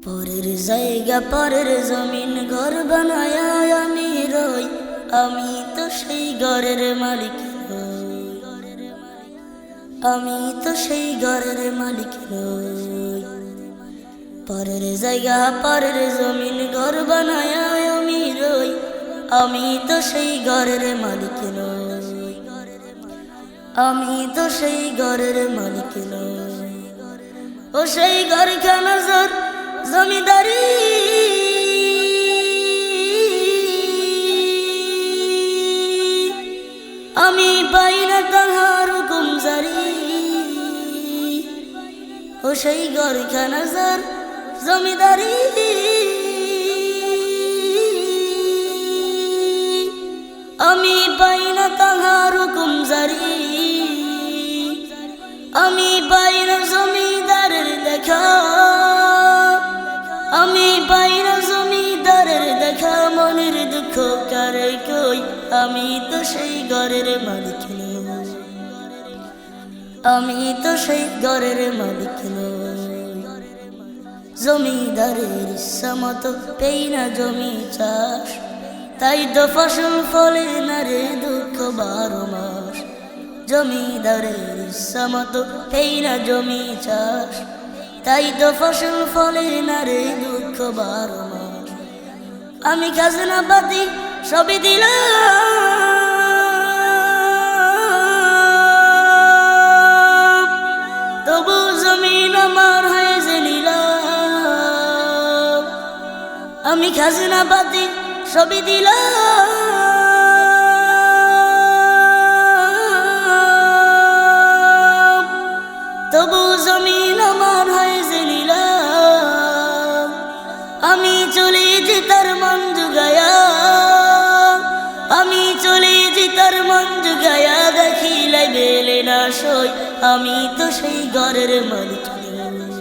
পরের জায়গা পরের জমিন ঘর বানায় আমি রই, আমি তো সেই ঘরের মালিক নই, আমি তো সেই ঘরের মালিক নই। পরের জায়গা পরের জমিন ঘর বানায় আমি রই, আমি তো সেই ঘরের মালিক নই, আমি তো সেই ঘরের মালিক নই। ও সেই ঘর খানাজার জমিদারি আমি পাই না তাহার হুকুম জারি। ও সেই ঘর খানাজার জমিদারি আমি পাই না তাহার হুকুম জারি। আমি পাই না জমিদারের দেখা, আমি পাই না জমিদারের দেখা। মনের দুঃখ কারে কই, আমি তো সেই ঘরের মালিক নই, আমি তো সেই ঘরের মালিক নই। জমিদারের ইচ্ছা মতো পেই না জমি চাষ, তাই তো ফসল ফলে না রে দুঃখ 12 মাস। জমিদারের ইচ্ছা মতো পেই না জমি চাষ, তাই তো ফসল ফলে না রে দুঃখ 12 মাস। আমি খাজনা পাতি সবই দিলাম, তবু জমিন আমার হয়ে যে নিলাম। আমি খাজনা পাতি সবই দিলাম, তবু জমিন আমার হয়ে যে নিলাম। আমি চলে যে তার মন জুগায়া, আমি চলে যে তার মন জুগায়া, দেখিলাই বেলে না সই, আমি তো সেই ঘরের মালিক নই,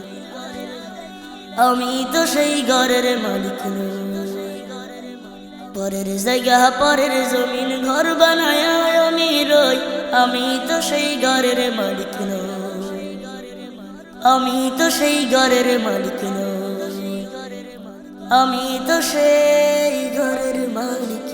আমি তো সেই ঘরের মালিক নই। পরের জায়গা পরের জমিন ঘর বানায় আমি রই, আমি তো সেই ঘরের মালিক নই, আমি তো সেই ঘরের মালিক নই, আমি তো সেই ঘরের মালিক।